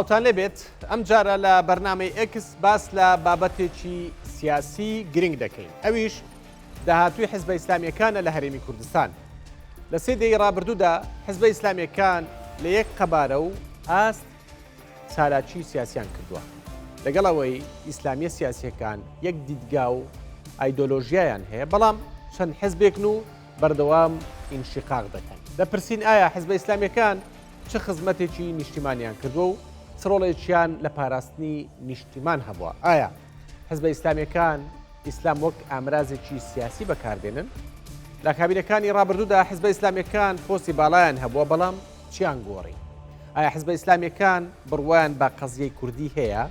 سلااوان لێبێت ئەم جارە لە بەرنامەی ئەکس باس لە بابەتێکی سیاسی گرنگ دەکەین. ئەویش داهاتووی حزبە ئیسلامیەکانە لە هەرێمی کوردستان. لە سێ دەی ڕابردوودا حزبە ئیسلامیەکان لە یەک قەبارە و ئاست چالاکی سیاسیان کردووە. لەگەڵەوەی ئیسلامیە سیاسیەکان یەک دیدگا و ئایدۆلۆژیایان هەیە، بەڵام چەند حزبێکن و بەردەوام ئینشقاق دەکەن. دەپرسین ئایا حزبە ئیسلامیەکان چه خزمەتێکی نیشتیمانیان کردووە و سڕۆڵێکیان لە پاراستنی نیشتیمان هەبووە؟ ئایا حزبە ئیسلامیەکان ئیسلام وەک ئامرازێکی سیاسی بەکاربێنن؟ لە کابینەکانی ڕابردوودا حزبە ئیسلامیەکان پۆستی باڵایان هەبووە، بەڵام چیان گۆڕی؟ ئایا حزبە ئیسلامیەکان بڕوایان با قەزیەی کوردی هەیە؟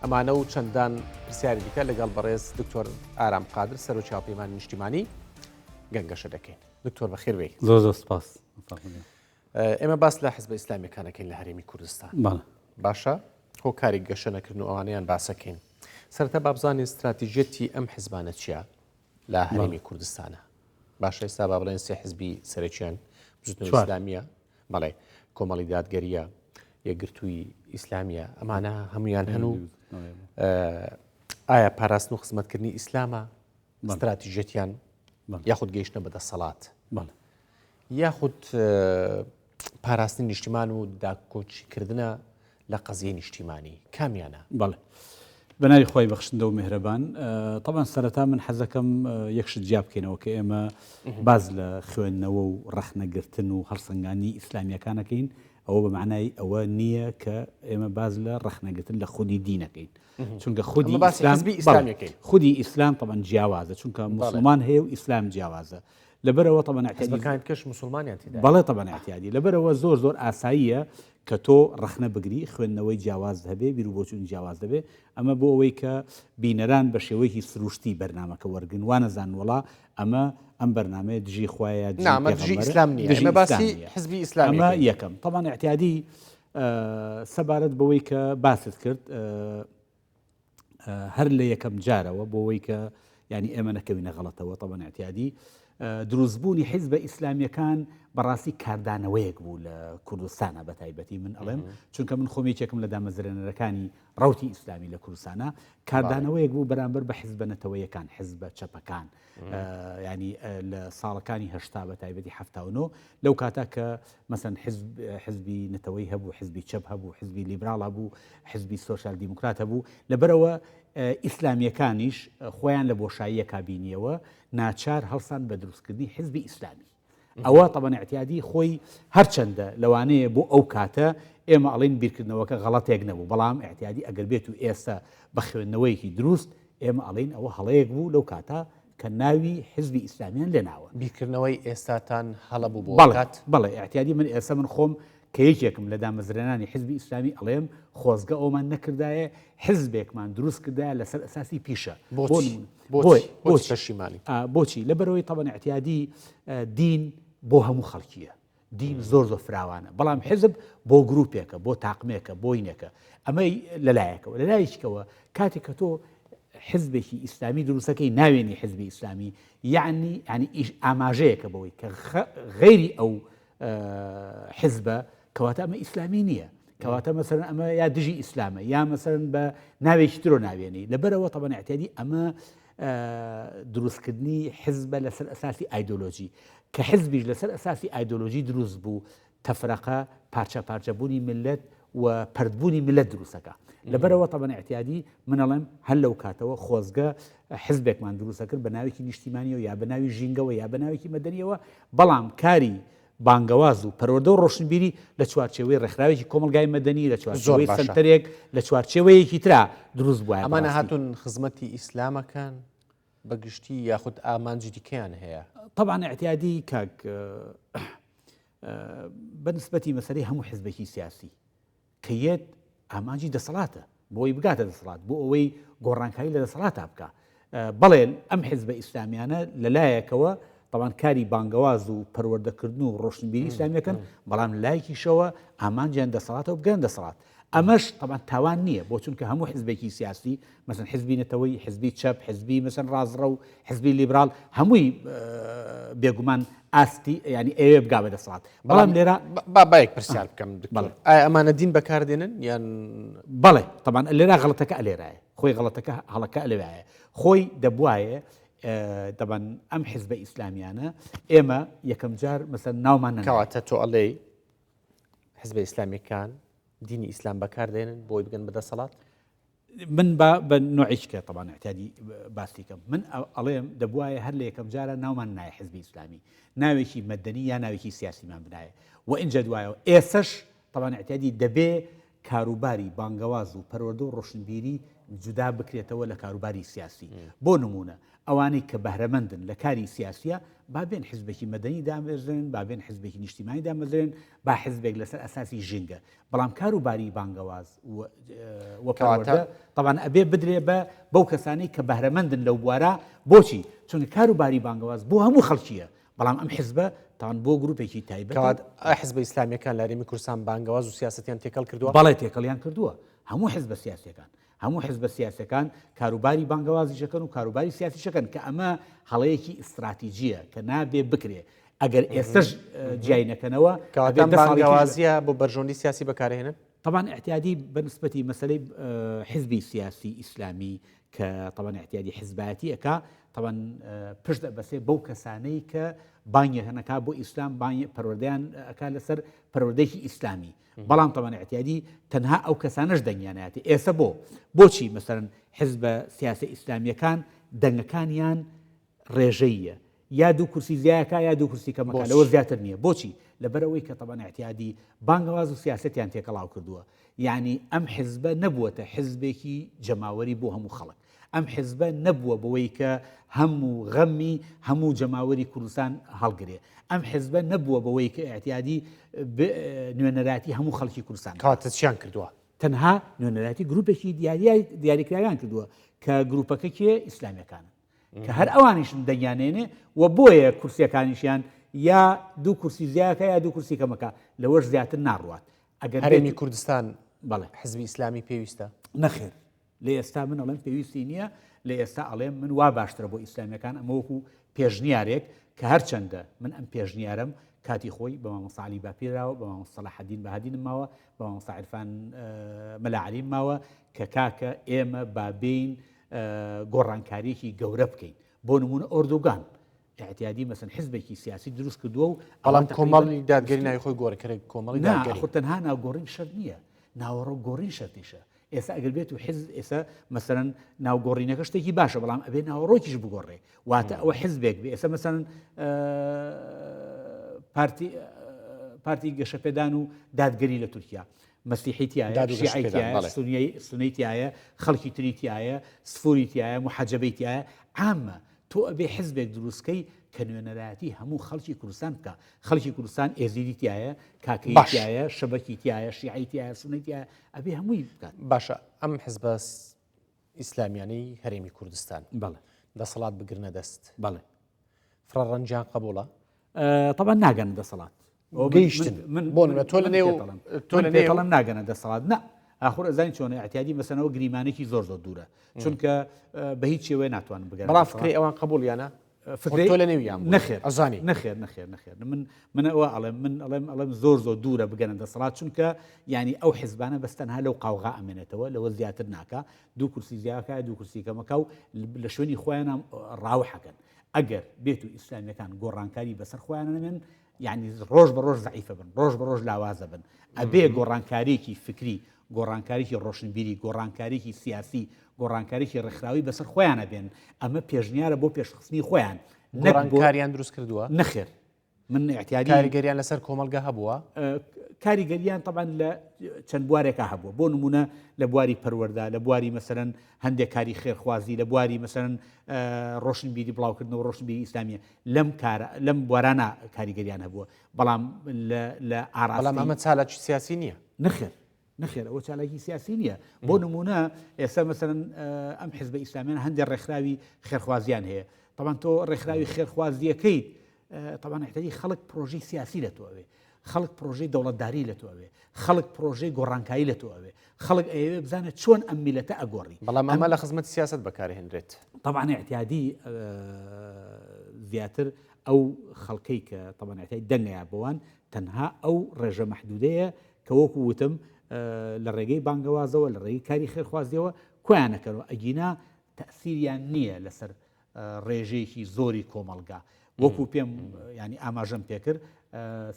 ئەمانە و چەندان پرسیاری دیکە لەگەڵ بەڕێز دکتۆر ئارام قادر سەرۆکی هاوپەیمانی نیشتیمانی گەنگەشە دەکەین. دکتۆر بەخێر بێ. زۆر سپاس. ئێمە باس لە حزبە ئیسلامیەکانەکەین لە هەرێمی کوردستان. باشە هۆکاری گەشە نەکردن و ئەوانەیان باسەکەین. سەرەتا بابزانین استراتیژێتی ئەم حزبانە چییە لە هەرێمی کوردستانە؟ باشە ئێستا با بڵێن سێ حزبی سەرەکیان بژوتنەوەی ئیسلامیە، بەڵێ کۆمەڵی دادگەریە، یەکگرتووی ئیسلامیە، ئەمانە هەمویان هەن و ئایا پاراستن و خزمەتکردنی ئیسلامە استراتیژێتیان یاخود گەیشتنە بەدەسەڵات یاخود پاراستنی نیشتیمان و داکۆچیکردنە لە قەزیە نیشتیمانی کامیانە؟ بەڵێ بەناوی خۆی بەخشندە و میهرەبان. طبعا سەرەتا من حەزەکەم یەکشت جیا بکەینەوە کە ئێمە باز لە خوێندنەوە و ڕەخنەگرتن و هەڵسەنگانی ئیسلامیەکانەکەین. ئەوە بە معنای ئەوە نییە کە ئێمە باز لە ڕەخنەگرتن لە خودی دینەکەین، چونکە خودی ئیسلام طبعا جیاوازە، چونکە مسلمان هەیە و ئیسلام جیاوازە. لەبەرەوە طبعا حزبەکان کەش مسلمانیان تێدا، بەڵێ طبعا اعتیادی لەبەرەوە زۆر ئاساییە کە تۆ ڕەخنە بگری، خوێندنەوەی جیاواز هەبێ، بیر و بۆچوونی جیاواز دەبێ. ئەمە بۆ ئەوەی کە بینەران بە شێوەیەکی سروشتی بەرنامەکە وەرگن، وانەزان وڵا ئەمە ئەم بەرنامەیە دژی خوایە دژی ئیسلام نییە، ئەمە باسی حزبی ئیسلامی ئەمە یەکەم. طبعا اعتیادی سەبارەت بەوەی کە باست کرد هەر لە یەکەم جارەوە بۆەوەی کە ینی ئێمە نەکەوینە غەڵەتەوە. طبعا اعتیادی دروستبوونی حیزبە ئیسلامیەکان بەڕاستی کاردانەوەیەک بوو لە کوردستانە بە تایبەتی من ئەڵێم، چونکە من خۆمێکێکم لە دامەزرێنەرەکانی ڕوتی ئیسلامی لە کوردستانە کاردانەوەیەک بوو بەرامبەر بە حیزبە نەتەوەیەکان، حیزبە چەپەکان، ینی لە ساڵەکانی هەشتا بە تایبەتی هەفتاونۆ لەو کاتا کە مەسەن حیزبی نەتەوەی هەبوو، حیزبی چەپ هەبوو، حیزبی لیبراڵ هەبوو، حیزبی سۆشیال دیموکرات هەبوو. لەبەرەوە ئیسلامیەکانیش خۆیان لە بۆشاییە کابینیەوە ناچار هەڵسان بە دروستکردنی حیزبی ئیسلامی. ئەوە طبعا اعتیادی خۆی هەرچەندە لەوانەیە بۆ ئەو کاتە ئێمە ئەڵین بیرکردنەوەکە غەڵەتێک نەبوو، بەڵام اعتیادی ئەگەر بێت و ئێستا بە خوێندنەوەیەکی دروست ئێمە ئەڵین ئەوە هەڵەیەک بوو لەو کاتە کە ناوی حیزبی ئیسلامیان لێناوە. بیرکردنەوەی ئێستاتان هەڵە بوو بۆ کات؟ بەڵێ اعتیادی من ئێستا من خۆم کە یەکێکم لە دامەزرێنانی حیزبی ئیسلامی ئەڵێم خۆزگە ئەومان نەکردایە حیزبێکمان دروست کردایە لەسەر ئەساسی پیشە. بۆچی؟ لەبەرەوەی طبعا اعتیادی دین بۆ هەموو خەڵکیە، دین زۆر فراوانە، بەڵام حیزب بۆ گروپێکە، بۆ تاقمێکە، بۆینێکە. ئەمەی لەلایەکەوە لەلایەکەوە کاتێک کە تۆ حزبێکی ئیسلامی دروستەکەی ناوێنی حزبی ئیسلامی یعنی ئاماژەیەکە بەوەی کە غەیری ئەو حزبە کەواتە ئەمە ئیسلامی نییە، کەواتە مەسەرەن ئەمە یا دژی ئیسلامە یا مەسەرەن بە ناوێکی ترۆ ناوێنی. لەبەرەوە طبعا اعتیادی ئەمە دروستکردنی حزبە لەسەر ئەساسی ئایدۆلۆژی، کە حزبیش لەسەر ئەساسی ئایدۆلۆژی دروست بوو، تەفرەقە پارچەبوونی ملت و پەردبوونی ملت دروستەکە. لەبەرەوە طبعا اعتیادی من ئەڵێم هەر لەو کاتەوە خۆزگە حزبێکمان دروستە کرد بە ناوێکی نیشتیمانیەوە یا بە ناوی ژینگەوە یا بە ناوێکی مەدەنیەوە، بەڵام کاری بانگەواز و پەروەردە و ڕۆشنبیری لە چوارچێوەی ڕێکخراوێکی کۆمەلگای مەدەنی، لە چوارچێوەی سەنتەرێک، لە چوارچێوەیەکی ترا دروست بووە. ئەمانە هاتوون خزمەتی ئیسلامەکان بەگشتی یاخود ئامانجی دیکەیان هەیە؟ طبعا اعتیادی کاک بەنسبەتی مەسەرەی هەموو حیزبێکی سیاسی کەیەت ئامانجی دەسەڵاتە بۆی بگاتە دەسەڵات، بۆ ئەوەی گۆڕانکاری لە دەسەڵاتە بکە. بەڵێن ئەم حیزبە ئیسلامیانە لەلایەکەوە طبعا کاری بانگەواز و پەروەردەکردن و ڕۆشنبیری ئیسلامیەکەن، بەڵام لایەکیشەوە ئامانجیان دەسەڵاتەوە بگەن دەسەڵات. ئەمەش طبعا تاوان نییە بۆ چونکە هەموو حزبێکی سیاسی مثلا حزبی نەتەوەی حزبی چەپ حزبی مثلا ڕازڕە و حزبی لیبرال هەمووی بێگومان ئاستی ینی ئێوێ بگا بەدەسەڵات بەڵام لێرە بابایەک پرسیار بکەم دکتۆر ئەمانە دین بەکاردێنن یان بەڵێ طبعا لێرە غەڵەتەکە لێرایە خۆی غەڵەتەکە هەڵەکە لەوایە خۆی دەبوایە دەبەن ئەم حزبە ئیسلامیانە ئێمە یەکەم جار مەسەن ناومان کەواتە تۆ ئەڵێ حزبە ئیسلامیەکان دینی ئیسلام بەکاردێنن بۆی بگەن بەدەسەڵات من بە نوعیشکە طبعا احتیادی باستیکەم من ئەڵێم دەبوایە هەر لە یەکەم جارە ناومان نایە حزبی ئیسلامی ناوێکی مەدەنی یا ناوێکی سیاسیمان بنایە و ئینجا دوایەوە ئێسش طبعا احتیادی دەبێ کاروباری بانگەواز و پەروەردە و ڕۆشنبیری جودا بکرێتەوە لە کاروباری سیاسی بۆ نمونە ئەوانەی کە بەهرەمەندن لە کاری سیاسیە بابێن حزبێکی مەدەنی دامەزرێن بابێن حزبێکی نیشتیمانی دامەزرێن با حزبێک لەسەر ئەساسی ژینگە بەڵام کاروباری بانگەواز و پەروەردە طبعا ئەبێ بدرێ بەو کەسانەی کە بەهرەمەندن لەو بوارە بۆچی چونکە کاروباری بانگەواز بۆ هەموو خەڵکیە بەڵام ئەم حزبە تاوان بۆ گروپێکی تایبەت حزبە ئیسلامیەکان لە هەرێمی کوردستان بانگەواز و سیاسەتیان تێکەڵ کردووە بەڵێ تێکەڵیان کردووە هەموو حزبە سیاسیەکان هەموو حزبە سیاسەکان کاروباری بانگەوازی شەکەن و کاروباری سیاسی شەکەن کە ئەمە هەڵەیەکی ئستراتیجیە کە نابێ بکرێ ئەگەر ئێستش جیای نەکەنەوە بانگەوازیە بۆ بەرژۆندی سیاسی بەکارهێنن طبعا احتیادی بنسبەتی مەسلەی حزبی سیاسی ئیسلامی کە طبعا احتیادی حزبایەتی ئەکا طبعا پشت بەسێ بەو کەسانەی کە بانگی هەنەکا بۆ ئیسلام بانگی پەروەردەیان ئەکا لەسەر پەروەردەیەکی ئیسلامی بەڵام طبعا احتیادی تەنها ئەو کەسانەش دەنگیانایەتی ئێستا بۆچی مثلا حزبە سیاسی ئیسلامیەکان دەنگەکانیان ڕێژەیە یا دوو کورسی زیایەکە یا دوو کورسی کەمەکە لەوە زیاتر نییە بۆچی لەبەرەوەی کە طبعا احتیادی بانگەواز و سیاسەتیان تێکەڵاو کردووە یعنی ئەم حزبە نەبووەتە حزبێکی جەماوەری بۆ هەموو خەڵک ئەم حزبە نەبووە بەوەی کە هەموو غەمی هەموو جەماوەری کوردستان هەڵگرێ ئەم حزبە نەبووە بەوەی کە احتیادی نوێنەراتی هەموو خەڵکی کوردستان کاتەچیان کردووە تەنها نوێنەراتی گروپێکی دیاریکراویان کردووە کە گروپەکە کێ ئیسلامیەکانن کە هەر ئەوانیشن دەنگیانێنێ و بۆیە کورسیەکانیشیان یا دوو کورسی زیاکە یا دوو کورسی کەمەکە لەوەش زیاتر ناڕوات ئەگەر هەرێمی کوردستان بەڵێ حزبی ئیسلامی پێویستە نەخێر لە ئێستا من ئەڵێم پێویستی نییە لە ئێستا ئەڵێم من وا باشترە بۆ ئیسلامیەکان ئەمە وەکو پێشنیارێک کە هەرچەندە من ئەم پێشنیارم کاتی خۆی بە مامۆستا عەلی باپیراوە بە مامۆستا سەلاحەدین بەهادینم ماوە بە مامۆستا عیرفان مەلاعەلیم ماوە کە کاکە ئێمە بابین گۆڕانکاریەکی گەورە بکەین بۆ نمونە ئۆردوگان احتیادی مەسن حزبێکی سیاسی دروست کردووە و بەڵام کۆمەڵی دادگەری ناوی خۆی گۆڕکرێک کۆمەڵی دادگەری خۆ تەنها ناوگۆڕین شەرت نییە ناوەڕۆ گۆڕین شەرتیشە ئێستا ئەگەر بێت و حزب ئێستا مەسەرەن ناوگۆڕینەکە شتێکی باشە بەڵام ئەبێ ناوەڕۆکیش بگۆڕێ واتە ئەوە حزبێک بێ ئێستا مەسەرەن پارتی گەشەپێدان و دادگەری لە تورکیا مەسیحیتیایە شیعیتیایە سونیتیایە خەڵکی تریتیایە سفوریتیایە محەجەبەیتیایە عامە تۆ ئەبێ حزبێک دروستکەی کە نوێنەرایەتی هەموو خەڵکی کوردستان بکە خەڵکی کوردستان ئێزیدیتیایە کاکەیتیایە شەبەکیتیایە شیعیتیایە سونیتیایە ئەبێ هەمووی بکات باشە ئەم حزبە ئیسلامیانەی هەرێمی کوردستان بەڵێ دەسەڵات بگرنە دەست بەڵێ فڕەڕەنجیان قبوڵە طبعا ناگەنە دەسەڵات گەیشتن بۆ تۆ لە نێو تۆ لە پێڵم ناگەنە دەسەڵات نە ئاخر ئەزانی چۆنە احتیادی مەسەنەوە گریمانێکی زۆر دوورە چونکە بە هیچ شێوەیە ناتوانن بگەن بەڵام فکری ئەوان قبولیانە فکری تۆ لە نێویان نەخێر ئەزانی نەخێر من ئەوە ئەڵێم زۆر دورە بگەنە دەسەڵات چونکە ینی ئەو حیزبانە بەستەنها لەو قاوغا ئەمێنێتەوە لەوە زیاتر ناکە دوو کورسی زیاکە دوو کورسی کەمەکە و لە شوێنی خۆیان ڕاوحەکەن ئەگەر بێت و ئیسلامیەکان گۆڕانکاری بەسەر خۆیان نەمێن یعنی ڕۆژ بە ڕۆژ ضعیفە بن ڕۆژ بە ڕۆژ لاوازە بن ئەبێ گۆڕانکاریێکی فکری گۆڕانکاریکی ڕۆشنبیری گۆڕانکاریکی سیاسی گۆڕانکاریکی ڕێکخراوی بەسەر خۆیانە بێن ئەمە پێشنیارە بۆ پێشخستنی خۆیان گۆڕانکاریان دروست کردووە نەخێر من احتیادی کاریگەریان لەسەر کۆمەلگا هەبووە کاریگەریان طبعا لە چەند بوارێکە هەبووە بۆ نمونە لە بواری پەروەردا لە بواری مەسەرەن هەندێک کاری خێرخوازی لە بواری مەسەرەن ڕۆشنبیری بڵاوکردنەوە ڕۆشنبیری ئیسلامیە لەم بوارانە کاریگەریان هەبووە بەڵام لە ئاراستی بەڵام ئەمە چالاکی سیاسی نییە نەخێر ئەوە چالاکی سیاسی نییە بۆ نمونە ئێستا مەسەرەن ئەم حیزبە ئیسلامیان هەندێک ڕێکخراوی خێرخوازیان هەیە طبعا تۆ ڕێکخراوی خێرخوازیەکەیت طبعا احتیاجی خەڵک پرۆژەی سیاسی لە تۆ ئەوێ خەڵک پرۆژەی دەوڵەتداری لە تۆ ئەوێ، خەڵک پرۆژەی گۆڕانکایی لە تۆ ئەوێ، خەڵک ئەوێ بزانە چۆن ئەم میلەتە ئەگۆڕی. بەڵام ئەمە لە خزمەتی سیاست بەکارهێنرێت. طبعا اعتیادی زیاتر ئەو خەڵکەی کە طبعا اعتیادی دەنگەیە بەوان تەنها ئەو ڕێژە مەحدودەیە کە وەکو وتم لە ڕێگەی بانگەوازەوە لە ڕێگەی کاری خێرخوازیەوە کۆیانەکەنەوە ئەگینا تەسیریان نییە لەسەر ڕێژەیەکی زۆری کۆمەڵگا. وەکو پێم ینی ئاماژەم پێکرد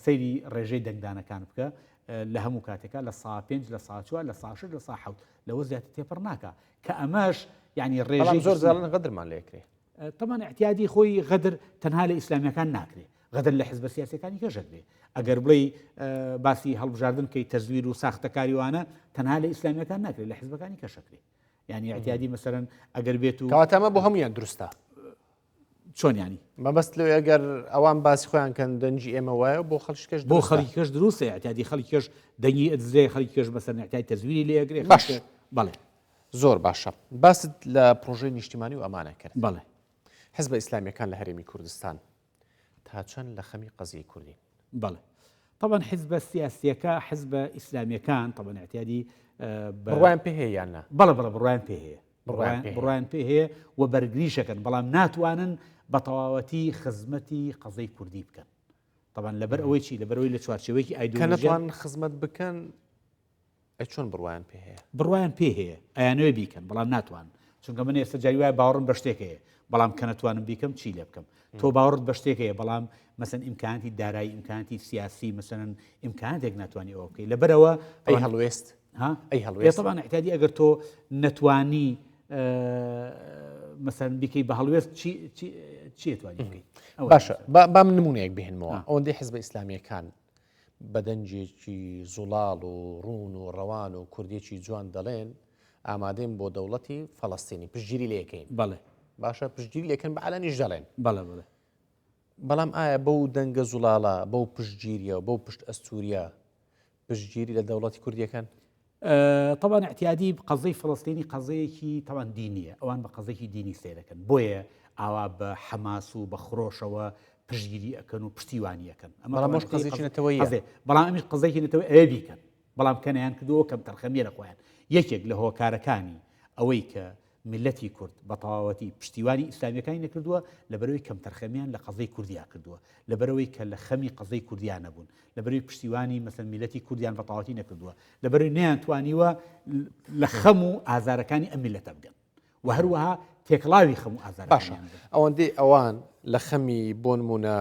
سەیری ڕێژەی دەنگدانەکان بکە لە هەموو کاتێکا لە سا 5 لە سا 4 لە سا 6 لە سا 7 لەوە زیاتر تێپەڕ ناکە کە ئەمەش ینی ڕێژەی زۆر زارن غەدرمان لێکرێ. طبعا اعتیادی خۆی غەدر تەنها لە ئیسلامیەکان ناکرێ، غەدر لە حزبە سیاسیەکانی کەژەکرێ. ئەگەر بڵێ باسی هەڵبژاردن کەی تەزویر و ساختەکاریوانە تەنها لە ئیسلامیەکان ناکرێت لە حزبەکانی کەشەکرێ. یعنی اعتیادی مەسەرەن ئەگەر بێت و کەواتەمە بۆ هەمویان دروستە. چۆن ینی مەبەست لەوێ ئەگەر ئەوان باسی خۆیان کەن دەنجی ئێمە وایە بۆ خەڵکیش بۆ خەڵکیش دروستە اعتیادی خەڵکیش دەنگی ئەدزێ خەڵکیش بەسەر اعتیادی تەزویری لێ ئەگرێ. باش بەڵێ زۆر باشە. باست لە پرۆژەی نیشتیمانی و ئەمانە کرد. بەڵێ حزبە ئیسلامیەکان لە هەرێمی کوردستان تا چەند لە خەمی قەزیی کوردی؟ بەڵێ طبعا حزبە سیاسیەکە حزبە ئیسلامیەکان طبعا اعتیادی بڕوایان پێ هەیە یان نا؟ بەڵێ بڕوایان پێ هەیە بڕوایان پێ هەیە و بەرگریشەکەن بەڵام ناتوانن بە تەواوەتی خزمەتی قەزەی کوردی بکەن. طبعا لەبەر ئەوەی چی لەبەرەوەی لە چوارچێوەیەکی ئایدۆلۆژیا کە نەتوان خزمەت بکەن چۆن بڕوایان پێ هەیە؟ بڕوایان پێ هەیە ئەیانەوێ بیکەن بەڵام ناتوان، چونکە من ئێستا جاری وایە باوەڕم بە شتێک هەیە بەڵام کە نەتوانم بیکەم چی لێ بکەم. تۆ باوەڕت بە شتێک هەیە بەڵام مەسەن ئیمکاناتی دارایی ئیمکاناتی سیاسی مەسەن ئیمکاناتێک ناتوانانی ئەوە بکەی لەبەرەوە ئەی هەڵوێست ئەی هەڵوێست طبعا احتیاجی ئەگەر تۆ نەتوانی مەسەن بیکەی بە هەڵوێست چی توانی بکەیت؟ باشە با من نمونەیەک بهێنمەوە. ئەوەندەی حزبە ئیسلامیەکان بەدەنجێکی زوڵاڵ و ڕوون و ڕەوان و کوردێکی جوان دەڵێن ئامادەین بۆ دەوڵەتی فەڵەستینی پشتگیری لێکەین. بەڵێ باشە پشتگیری لێکن بە عەلەنیش دەڵێن. بەڵێ بەڵێ بەڵام ئایا بەو دەنگە زوڵاڵە بەو پشتگیریە و بەو پشت ئەستوریە پشتگیری لە دەوڵەتی کوردیەکان؟ طبعا اعتیادی قەزەی فلەستینی قەزەیەکی طبعا دینیە ئەوان بە قەزەیەکی دینی سیرەکەن بۆیە ئاوا بە حەماس و بە خڕۆشەوە پشتگیری ئەەکەن و پشتیوانیەکەن. بەڵام قەزێکی نەتەوەیە بەڵام ئەمیش قەزەیەکی نەتەوەی ئەوێ بیکەن بەڵام کەنیان کردووە کەم تەرخەمیە لە خۆیان. یەکێک لە هۆکارەکانی ئەوەی کە ملەتی کورد بە تەواوەتی پشتیوانی ئیسلامیەکانی نەکردووە لەبەرەوەی کەم تەرخەمیان لە قەزەی کوردیا کردووە، لەبەرەوەی کە لە خەمی قەزەی کوردیان نەبوون، لەبەرەوەی پشتیوانی مەسەن میلەتی کوردیان بە تەواوەتی نەکردووە، لەبەرەوەی نەیانتوانیوە لە خەم و ئازارەکانی ئەم میلەتە بگەن و هەروەها تێکڵاوی خەم و ئازارەکان. ئەوەندەی ئەوان لە خەمی بۆ نمونە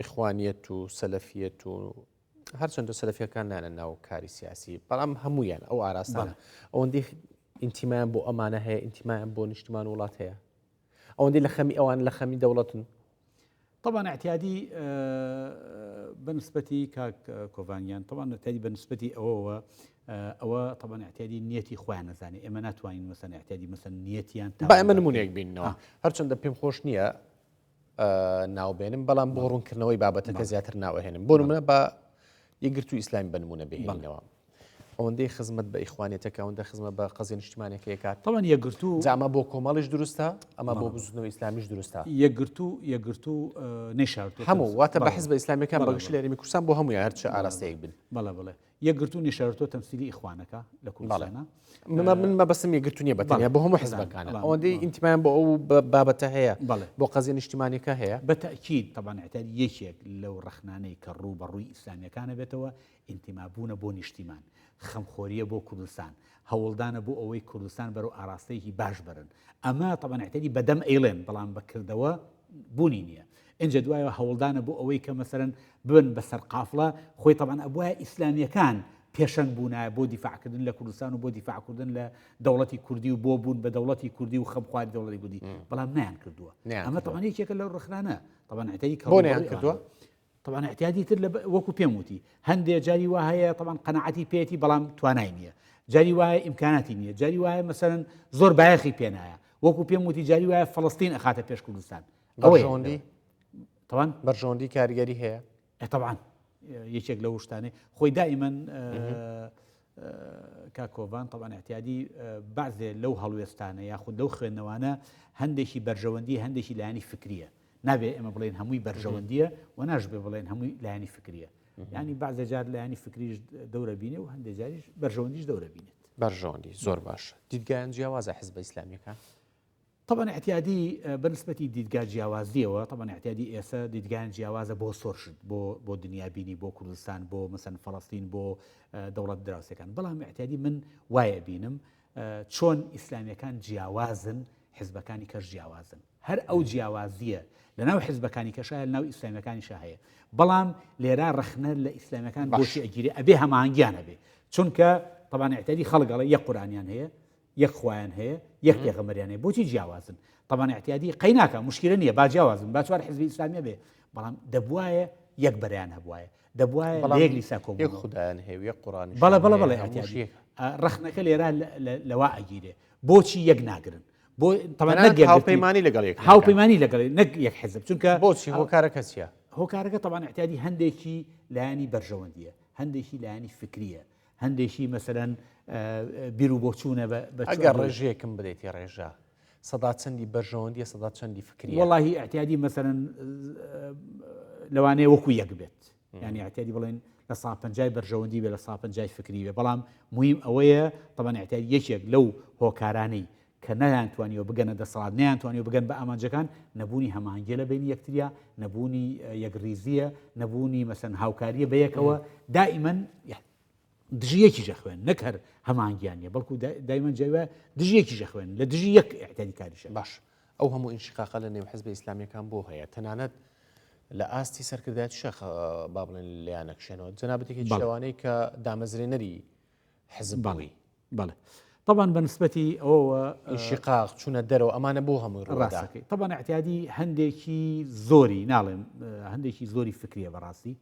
ئیخوانیەت و سەلەفیەت و هەرچەندە سەلەفیەکان نانە ناو کاری سیاسی بەڵام هەمویان ئەو ئاراستانە ئەوەندەی ئینتیمایان بۆ ئەمانە هەیە ئینتیمایان بۆ نیشتمان وڵات هەیە ئەوەندەی لە خەمی ئەوان لە خەمی دەوڵەتن. طبعا اعتیادی بنسبەتی کاک کۆڤانیان طبعا اعتیادی بنسبەتی ئەوە طبعا اعتیادی نیەتی خۆیان نەزانێ ئێمە ناتوانین مەسەن اعتیادی مەسەن نیەتیان با ئێمە نمونەیەک بینەوە هەرچەندە پێم خۆش نییە ناوبێنم بەڵام بۆ ڕوونکردنەوەی بابەتەکە زیاتر ناوەهێنم. بۆ نمونە بە یەکگرتووی ئیسلامی بە نمونە بهێنینەوە ئەوەندەی خزمەت بە ئیخوانیەتەکە ئەوەندە خزمەت بە قەزی نیشتیمانیەکە کات طبعا یەکگرتوو زعما بۆ کۆمەڵیش دروستە ئەمە بۆ بزودنەوەی ئیسلامیش دروستە یەکگرتوو نەشارتووە هەموو واتە بە حزبە ئیسلامیەکان بەگشت لە هەرێمی کوردستان بۆ هەمووی هەرچە ئاراستەیەک بن. بەڵێ یەکگرتوو نەشارتووە تەمسیلی ئیخوانەکە لە کوردستانە من مەبەستم یەکگرتوو نییە بەتەنیا بۆ هەموو حزبەکانە ئەوەندەی ئینتیمایان بۆ ئەو بابەتە هەیە بۆ قەزیە نیشتیمانیەکە هەیە بەتەکید طبعا اعتیاد یەکێک لەو ڕەخنانەی کە ڕوو بەڕووی ئیسلامیەکانە بێتەوە ئینتیمابوونە بۆ نیشتیمان، خەمخۆریە بۆ کوردستان، هەوڵدانە بۆ ئەوەی کوردستان بەرەو ئاراستەیەکی باش برن. ئەمە طبعا اعتیادی بەدەم ئەیڵێن بەڵام بەکردەوە بوونی نییە. اینجا دوایە هەوڵدانە بۆ ئەوەی کە مەسەرەن ببن بەسەر قافڵە خۆی طبعا ئەبووە ئیسلامیەکان پێشەنگ بوونایە بۆ دیفاعکردن لە کوردستان و بۆ دیفاعکردن لە دەوڵەتی کوردی و بۆ بوون بە دەوڵەتی کوردی و خەمخواری دەوڵەتی کوردی بەڵام نەیان کردووە. ئەمە طبعا یەکێکە لەو ڕخنانە طبعا اعتیادی بۆ نەیان کردووە. طبعا اعتیادی تر وەکو پێم وتی هەندێک جاری وا هەیە طبعا قەناعەتی پێێتی بەڵام توانای نییە، جاری وایە ئیمکاناتی نییە، جاری وایە مەسەرەن زۆر بایەخی پێنایە وەکو پێم وتی جاری وایە فەڵەستین ئەخاتە پێش کوردستان. ئەوەی طبعا بەرژەوەندی کاریگەری هەیە طبعا یەکێک لەو شتانەی خۆی دائیمەن کاکۆڤان طبعا اعتیادی بعضێ لەو هەڵوێستانە یاخود لەو خوێندنەوانە هەندێکی بەرژەوەندی هەندێکی لایانی فکریە. نابێ ئێمە بڵێن هەمووی بەرژەوەندیە و ناشبێ بڵێن هەمووی لایانی فکریە. ینی بعضە جار لە ینی فکریش دەورە بینێ و هەندێک جاریش بەرژەوەندیش دەورە بینێت. بەرژەوەندی زۆر باش. دیدگایان جیاوازە حیزب ئیسلامیەکان. طبعا اعتیادی بەنسبەتی دیدگا جیاوازیەوە طبعا اعتیادی ئێستا دیدگایان جیاوازە بۆ سۆرشت بۆ دنیابینی بۆ کوردستان بۆ مەسەن فەڵەستین بۆ دەوڵەت دراوسەکان بەڵام اعتیادی من وایە بینم چۆن ئیسلامیەکان جیاوازن حیزبەکانی کەش جیاوازن هەر ئەو جیاوازیە لەناو حیزبەکانی کەشایە لەناو ئیسلامیەکانیشا هەیە بەڵام لێرا ڕەخنە لە ئیسلامیەکان بۆچی ئەگیری ئەبێ هەماهەنگیان هەبێ چونکە طبعا اعتیادی خەڵگەڵە یەک قورئانیان هەیە یەک خوایان هەیە یەک پێغەمبەریان هەیە بۆچی جیاوازن طبعا اعتیادی قەیناکە مشکلە نییە با جیاوازن با چوار حیزبی ئیسلامیە بێ بەڵام دەبوایە یەک بەریان هەبوایە دەبوایە لە یەک لیسا کۆبوون یەک خوددایان هەیە یەک قورئانی بەڵێ اعتیادی ڕەخنەکە لێرا لەوا ئەگیرێ بۆچی یەک ناگرن بۆ هاوپەیمانی لەگەڵ یەک هاوپەیمانی لەگەڵ نەک یەک حیزب چونکە بۆچی هۆکارەکە چییە؟ هۆکارەکە طبعا اعتیادی هەندێکی لایانی بەرژەوەندیە هەندێکی لایانی فکریە هەندێکی مەسەرەن بیر و بۆچوونە ئەگەر ڕێژەیەکم بدەیتی ڕێژە سەدا چەندی بەرژەوەندیە سەدا چەندی فکریە وەڵاهی اعتیادی مەسەرەن لەوانەیە وەکو یەک بێت ینی اعتیادی بڵێن لە 150 بەرژەوەندی بێ لە 150 فکری بێ بەڵام مهم ئەوەیە طبعا اعتیادی یەکێک لەو هۆکارانەی کە نەیانتوانیەوە بگەنە دەسەڵات نەیانتوانیەوە بگەن بە ئامانجەکان نەبوونی هەماهەنگیە لە بینی یەکتریا نەبوونی یەکریزیە نەبوونی مەسەن هاوکاریە بە یەکەوە دائیمەن دژیەکیژە خوێن نەک هەر هەماهەنگیانە بەڵکو دائیمەن جێوە دژیەکیژە خوێن لە دژی یەک اعتیادی کاریشە باش ئەو هەموو ئینشقاقە لە نێو حیزبە ئیسلامیەکان بۆ هەیە تەنانەت لە ئاستی سەرکردایەتی شەخ با بڵێن لەیانەکشێنەوە جەنابەتێکی شێوانەی کە دامەزرێنەری حیزب بووی بەڵێ طبعا بنسبەتی ئەوە ئینشقاق چوونە دەرەوە ئەمانە بۆ هەمووی ڕاستەکەی طبعا اعتیادی هەندێکی زۆری ناڵێم هەندێکی زۆری فکریە بەڕاستی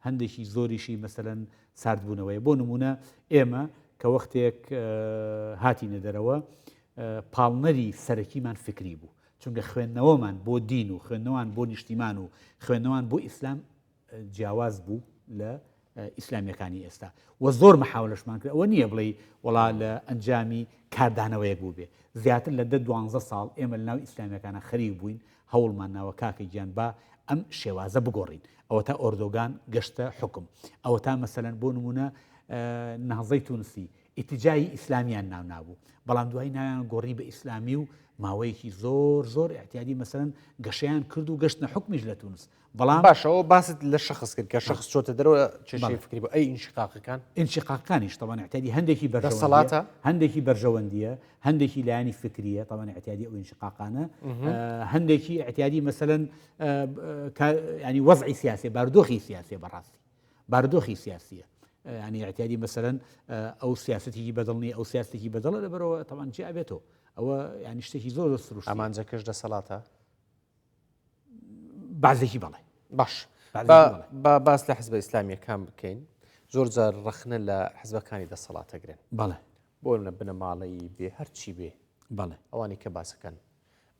هەندێکی زۆریشی مەسەلەن ساردبوونەوەی بۆ نمونە ئێمە کە وەختێک هاتینە دەرەوە پاڵنەری سەرەکیمان فکری بوو چونکە خوێندنەوەمان بۆ دین و خوێندنەوەمان بۆ نیشتیمان و خوێندنەوەمان بۆ ئیسلام جیاواز بوو لە ئیسلامیەکانی ئێستا و زۆر مەحاولەشمان کرد ئەوە نییە بڵێ وڵا لە ئەنجامی کاردانەوەیەک بوو بێ زیاتر لە 10-12 ساڵ ئێمە لە ناو ئیسلامیەکانە خەریک بووین هەوڵمان ناوە کاکەی گیان با ئەم شێوازە بگۆڕین ئەوە تا ئۆردۆگان گەشتە حکم ئەوە تا مەسەلەن بۆ نمونە نهزەی تونسی ئیتیجای ئیسلامیان ناو نابوو بەڵام دوای ناویان گۆڕی بە ئیسلامی و ماوەیەکی زۆر اعتیادی مەسەلەن گەشەیان کرد و گەشتنە حکمیش لە تونس بەڵام باشەوە باست لە شخص کرد کە شخص چۆتە دەرەوە چێشەی فکری بۆ ئەی ئینشقاقەکان ئینشقاقەکانیش طبعا اعتیادی هەندێکی دەسەڵاتە هەندێکی بەرژەوەندیە هەندێکی لایانی فکریە طبعا اعتیادی ئەو ئینشقاقانە هەندێکی اعتیادی مەسەلەن ینی وەزعی سیاسی بارودۆخی سیاسی بەڕاستی بارودۆخی سیاسیە ینی اعتیادی مەسەلەن ئەو سیاستێکی بەدڵنی ئەو سیاستێکی بەدڵە لەبەرەوە طبعا جێ ئەبێتەوە ئەوە ینی شتێکی زۆر سروش ئامانجەکەش دەسەڵاتە بازێکی بەڵێ باش باس لە حیزبە ئیسلامیەکان بکەین زۆر جار ڕەخنە لە حیزبەکانی دەسەڵاتەگرن بەڵێ بۆ منە بنە ماڵەی بێ هەرچی بێ بەڵێ ئەوانی کە باسەکەن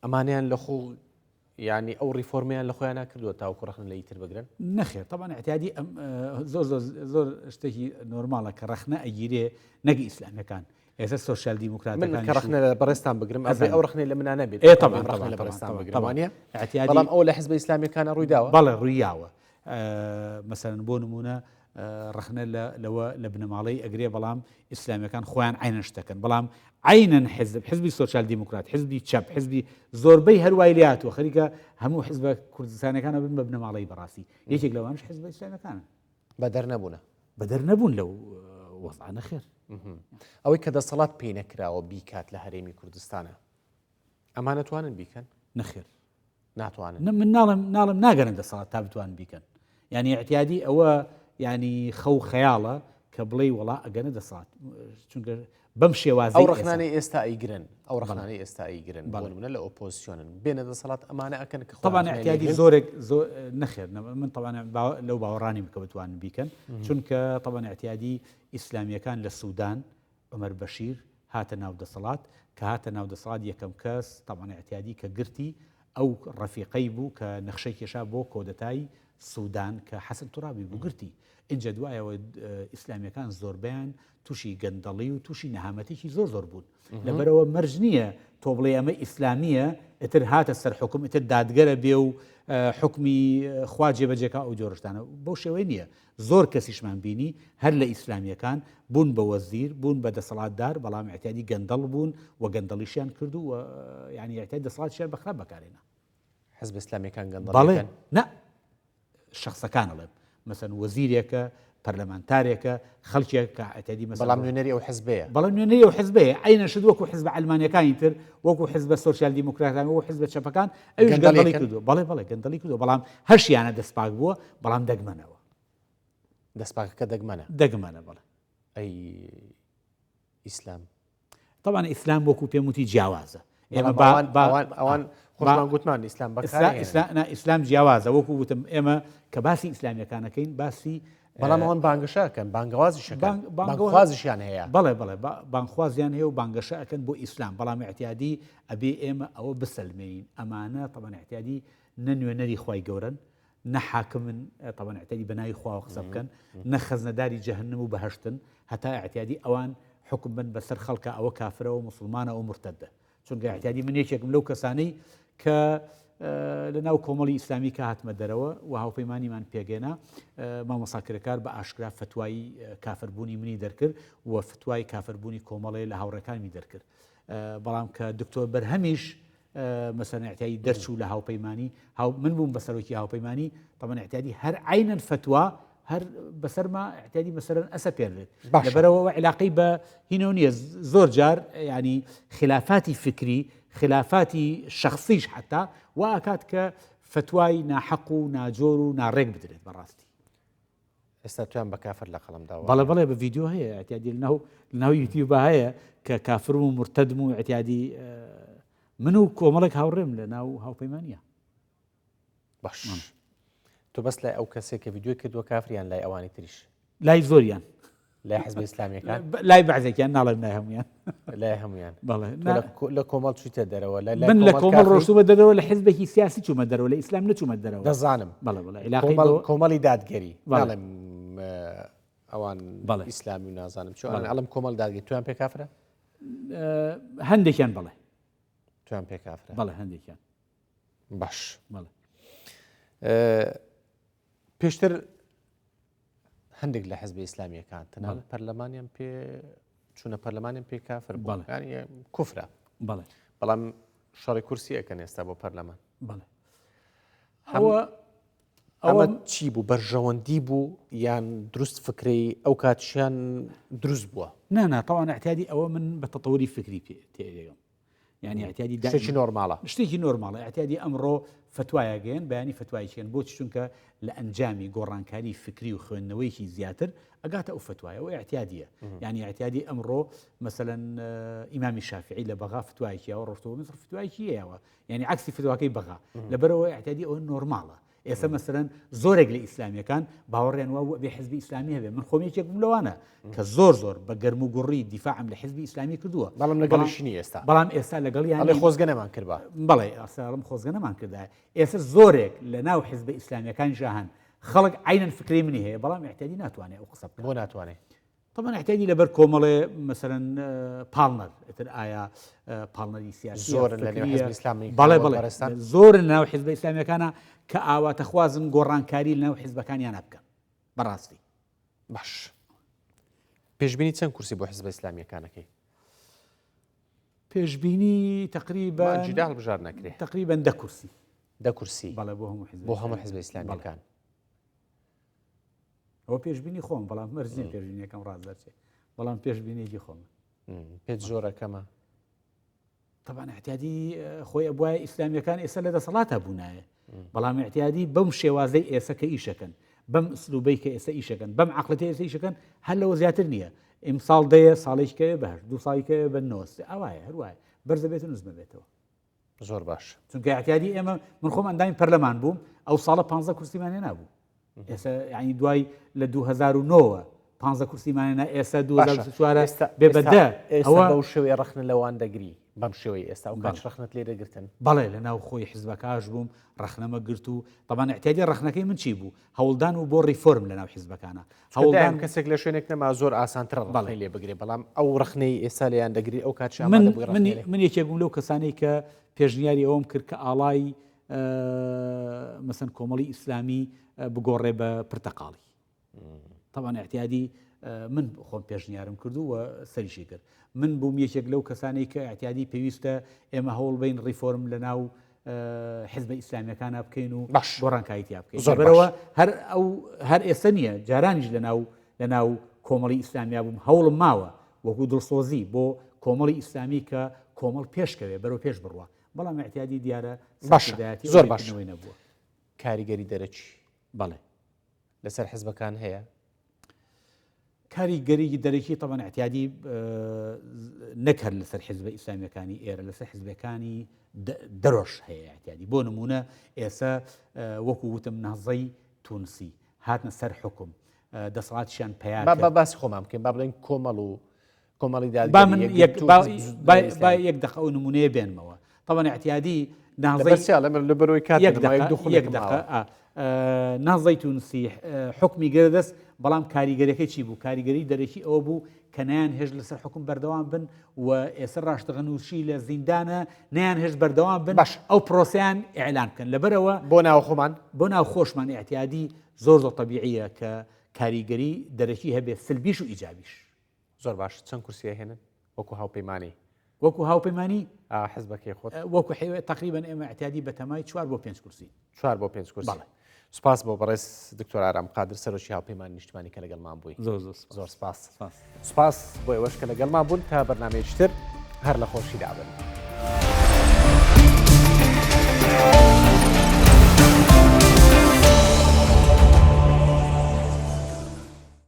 ئەمانیان لە خۆ ینی ئەو ریفۆرمیان لە خۆیان ناکردووە تاوەکو ڕەخنە لە ئیتر بگرن نەخێر طبعا اعتیادی زۆر شتێکی نۆرماڵە کە ڕەخنە ئەگیرێ نەگی ئیسلامیەکان ئێستا سۆشیال دیموکراتەکان من کە ڕەخنە لە بەڕێستان بگرم ئەو ڕەخنەی لە منە نەبێت طبعا ڕەخنە لە بەڕێستان بگرم وانە اعتیادی بەڵام ئەو لە حیزبە ئیسلامیەکانە ڕووی داوە بەڵێ ڕوویاوە مەسەلەن بۆ نمونە ڕەخنە لەوە لە بنەماڵەی ئەگرێ بەڵام ئیسلامیەکان خۆیان عینەن شتەکەن بەڵام عینەن حیزبی سۆشیال دیموکرات حیزبی چەپ حیزبی زۆربەی هەروای لاتوە خەریکە هەموو حیزبە کوردستانەکانە بن بە بنەماڵەی بەڕاستی یەکێک لەوانش حیزبە ئیسلامیەکانە بەدەر نەبوونە بەدەر نەبوون لەو وەزعانە خێر ئەوەی کە دەسەڵات پێی نەکراوە بیکات لە هەرێمی کوردستانە ئەمان نەتوانن بیکەن نەخێر ناتوانن من ناڵم ناگەرن دەسەڵات تا بتوان بیکەن ینی اعتیادی ئەوە ینی خەو خەیاڵە کە بڵێ وڵا ئەگەنە دەسەڵات چونکە بەم شێوازی ئەو ڕخنانەی ئێستا ئەیگرن ئەو ڕخنانەی ئێستا ئەیگرن بەڵمنە لە ئۆپۆزیسیۆنن بێنە دەسەڵات ئەمانە ئەکەن کە طبعا احتیاجی زۆرێک نەخێر من طبعا لەو باوەڕانی بکە بتوانن بیکەن چونکە طبعا احتیاجی ئیسلامیەکان لە سوودان عمەر بەشیر هاتە ناو دەسەڵات کە هاتە ناو دەسەڵات یەکەم کەس طبعا احتیاجی کە گرتی ئەو ڕەفیقەی بوو کە نەخشەی کێشا بۆ کۆدەتایی سوودان کە حەسن توڕابی بگرتی اینجا دوایەوە ئیسلامیەکان زۆربیان تووشی گەندەڵی و تووشی نەهامەتێکی زۆر بوون لەبەرەوە مەرج نییە تۆ بڵێ ئەمە ئیسلامیە ئتر هاتە سەر حکم ئتر دادگەرە بێ و حکمی خوا جێبەجێکا ئەو جۆرشتانە بەو شێوەی نییە زۆر کەسیشمان بینی هەر لە ئیسلامیەکان بوون بە وەزیر بوون بە دەسەڵاتدار بەڵام اعتیادی گەندەڵ بوون و گەندەڵیشیان کردو و یعنی اعتیاد دەسەڵاتیان بەخراپ بەکارێنا حزب ئیسلامیەکان گەندەڵ بەڵێ نه شخصەکان ئەڵێم مەسەن وەزیرێکە پەرلەمانتارێکە خەڵکێک کە اعتیادی مەسەن بەڵام نوێنەری ئەو حزبەیە بەڵام نوێنەری ئەو حزبەیە عینەشت وەکو حزب ئەلمانیەکانی تر وەکو حزب سۆسیال دیموکراتان وەکو حزب چەپەکان ئەویش گەندەڵی کردو بەڵێ گەندەڵی کردو بەڵام هەرشیانە دەستپاک بووە بەڵام دەگمەنەوە دەستپاکەکە دەگمەنە بەڵێ ئەی ئیسلام طبعا ئیسلام وەکو پێم وتی جیاوازە ئەوان خۆشمان گوتمان ئیسلام بەکارهێنن ئیسلام جیاوازە وەکو وتم ئێمە کە باسی ئیسلامیەکانەکەین باسی بەڵام ئەوان بانگەشەکەن بانگوازیشیان هەیە بەڵێ بانخوازیان هەیە و بانگەشە ئەکەن بۆ ئیسلام بەڵام اعتیادی ئەبێ ئێمە ئەوە بسەلمێین ئەمانە طبعا اعتیادی نە نوێنەری خوای گەورن نە حاکمن طبعا اعتیادی بەناوی خوا قسە بکەن نە خەزنەداری جەهەنەم و بەهەشتن هەتا اعتیادی ئەوان حکم بن بەسەر خەڵکە ئەوە کافرە و مسلمانە و مرتدە چونکە اعتیادی من یەکێکم لەو کەسانەی کە لەناو کۆمەڵی ئیسلامی کە هاتمە دەرەوە و هاوپەیمانیمان پێگەێنا مامۆساکرەکار بە ئاشکرا فتوایی کافربوونی منی دەرکرد و فتوای کافربوونی کۆمەڵێ لە هاوڕەکانی دەرکرد بەڵام کە دکتۆر بەرهەمیش مەسەن اعتیادی دەرچوو لە هاوپەیمانی من بووم بەسەرۆکی هاوپەیمانی طبعا اعتیادی هەر عینەن فتوا هەر بەسەرما اعتیادی مەسەرەن ئەسە پێرێت لەبەرەوە علاقەی بە هینەوە نییە زۆر جار ینی خلافاتی فکری خلافاتی شخصیش حتا و ئاکات کە فتوای ناحەق و ناجۆر و ناڕێک بدرێت بەڕاستی ئێستا تویان بە کافر لە قەڵەمداوە بەڵێ بە ڤیددیو هەیە اعتیادی لەناو یوتیوب هەیە کە کافرم و مرتدم و اعتیادی من و کۆمەڵێک هاوڕێم لە ناو هاوپەیمانیە باش تۆ بەس لای ئەو کەسێک کە ڤیددیۆ کردووە کافریان لای ئەوانی تریش لای زۆریان لای حزب ئیسلامیەکان لای بەعزێکیان ناڵێم لای هەمویان لای هەمویان بەڵێ لە کۆمەڵ چوویتە دەرەوە من لە کۆمەڵ ڕۆشتومە دەرەوە لە حزبێکی سیاسی چوومە دەرەوە لە ئیسلام نەچوومە دەرەوە دەزانم کۆمەڵی دادگەری ناڵێم ئەوان ئیسلامی و نازانم چۆن ئەڵم کۆمەڵ دادگەری تویان پێ کافرە هەندێکیان بڵێ تویان پێ کافرە بەڵێ هەندێکیان باش بەڵێ پێشتر هەندێک لە حزب ئیسلامیەکان تەنانەت پەرلەمانیان پێ چوونە پەرلەمانیان پێ کافر بوون کوفرە بەڵام شەڕی کورسی ئەکەن ئێستا بۆ پەرلەمان ئەوە چی بوو بەرژەوەندی بوو یان دروست فکری ئەو کاتیشیان دروست بووە نا طبعا اعتیادی ئەوە من بە تەطەوری فکری تێگەم يعني اعتیادی شتێکی نۆرماڵە شتێکی نۆرماڵە اعتیادی ئەمڕۆ فتوایەگەن بەیانی فتوایکێن بۆچی چونکە لە ئەنجامی گۆڕانکاری فکری و خوێندنەوەیکی زیاتر ئەگاتە ئەو فتوایە و اعتیادیە يعني اعتیادی ئەمڕۆ مثلا ئیمامی شافعی لە بەغا فتوایکیەوە ڕۆشتەوە مصر فتوایکیەوە يعني عکسی فتواکەی بەغا لەبەرەوە اعتیادی ئەوە نۆرماڵە ئێستا مەسەرەن زۆرێک لە ئیسلامیەکان باوەڕیان وا بێ حزبی ئیسلامی هەبێ من خۆم یەکێکم لەوانە کە زۆر بە گەرم و گوڕی دیفاعم لە حزبی ئیسلامی کردووە بەڵام لەگەڵیشی ئێستا بەڵام ئێستا لەگەڵیان خۆزگە نەمان کردبا بەڵێ ئاسارم خۆزگە نەمان کردای ئێستا زۆرێک لە ناو حزبە ئیسلامیەکان ژاهن خەڵک عینەن فکری منی هەیە بەڵام اعتیادی ناتوانێت ئەو قسە بکات بۆ ناتوانێت طبعا اعتیادی لەبەر کۆمەڵێ مثلا پاڵنەر ئتر ئایا پاڵنەری سیاسی زۆرن لە حزب ئیسلامی بەڵێ زۆرن لە ناو حزبە ئیسلامیەکانە کە ئاواتەخوازن گۆڕانکاری لە ناو حزبەکانیان بکەن بەڕاستی باش پێشبینی چەند کورسی بۆ حزبە ئیسلامیەکانەکەی پێشبینی تقریبا جدال بژار نەکرێت تقریبا 10 کورسی 10 کورسی بەڵێ بۆ هەموو حزبە ئیسلامیەکان ئەوە پێشبینی خۆم بەڵام مەرجین پێشبینیەکەم ڕازدەرچێت بەڵام پێشبینێکی خۆم پێت زۆرەکەمە طبعا اعتیادی خۆی ئەبووە ئیسلامیەکان ئێستا لە دەسەڵاتە بوونایە بەڵام اعتیادی بەم شێوازەی ئێستا کە ئیشەکەن بەم ئسلوبەی کە ئێستا ئیشەکەن بەم عەقڵەتی ئێستا ئیشەکەن هەر لەوە زیاتر نییە ئیمساڵ دەیە ساڵێکەیە بەهەر دوو ساڵێکەیە بە نۆست ئەوایە هەروایە بەرزە بێت و نزمە بێتەوە زۆر باش چونکە اعتیادی ئێمە من خۆم ئەندامی پەرلەمان بووم ئەو ساڵە 15 کورسیمان هێنا بوو ئێستا یعنی دوای لە 2009 15 کورسیمانێنە ئێستا 2004 بێ بەدە ئەوە بەو شێوەیە ڕەخنە لەوان دەگری بەم شێوەی ئێستا و کاچ ڕخنت لێ دەگرتن بەڵێ لە ناو خۆی حیزبەکەش بووم ڕخنەمە گرت و طبعا احتیاجی ڕخنەکەی من چی بوو هەوڵدان و بۆ ریفۆرم لە ناو حیزبەکانە هەوڵدان کەسێک لە شوێنێک نەما زۆر ئاسانتر ڕخنەی لێ بگرێ بەڵام ئەو ڕخنەی ئێستا لێیان دەگری ئەو کات من یەکێک بووم لەو کەسانەی کە پێشنیاری ئەوم کرد کە ئاڵای مەسەن کۆمەڵی ئیسلامی بگۆڕێ بە پرتەقاڵی طبعا احتیادی من خۆم پێشنیارم کردو و سەریشی کرد من بووم یەکێک لەو کەسانەی کە احتیادی پێویستە ئێمە هەوڵ بین ریفۆرم لە ناو حزب ئیسلامیەکانە بکەین و گۆڕانکاریتیا بکەین بەرەوە هەر ئێستا نییە جارانیش لە ناو کۆمەڵی ئیسلامیا بووم هەوڵم ماوە وەکو دڵسۆزی بۆ کۆمەڵی ئیسلامی کە کۆمەڵ پێشکەوێ بەرەو پێش بڕوە بەڵام احتیادی دیارە زۆر باش نەبووە کاریگەری دەرەچی بەڵێ لەسەر حزبەکان هەیە کاریگەری دەرەکی طبعا احتیادی نەکرد لەسەر حزب ئیسلامیەکانی ئێرە لەسەر حزبەکانی دەرۆش هەیە احتیادی بۆ نمونە ئێستا وەکو وتم نازەی تونسی هاتنە سەر حکم دەسەڵاتیشیان پیان با باسی خۆمان بکەین با بڵێن کۆمەڵ و کۆمەڵی با یەک دقە ئەو نمونەیە بێنمەوە طبعا احتیادی نازەی تونسی حکمی گەردەست بەڵام کاریگەریەکەی چی بوو کاریگەری دەرەکی ئەوە بوو کە نەیان هێش لەسەر حکم بەردەوام بن و ئێستا ڕاشتەغەنووشی لە زیندانە نەیان هێش بەردەوام بن ئەو پرۆسیان ئیعلان بکەن لەبەرەوە بۆ ناو خۆشمان احتیادی زۆر طبیعیە کە کاریگەری دەرەکی هەبێ سلبیش و ئیجابیش زۆر باش چەند کورسیە هێنن وەکو هاوپەیمانی حزبەکەی خۆت وەکو تقریبا ئێمە احتیادی بەتەمای 4 بۆ 5 کورسی 4 بۆ 5 کورسی سپاس بۆ بەڕێز دکتۆر ئارام قادر سەرۆکی هاوپەیمانی نیشتیمانی کە لەگەڵمان بووی زۆر سپاس بۆ ئێوەش کە لەگەڵمان بوون تا بەرنامەیەکی تر هەر لە خۆشی دابن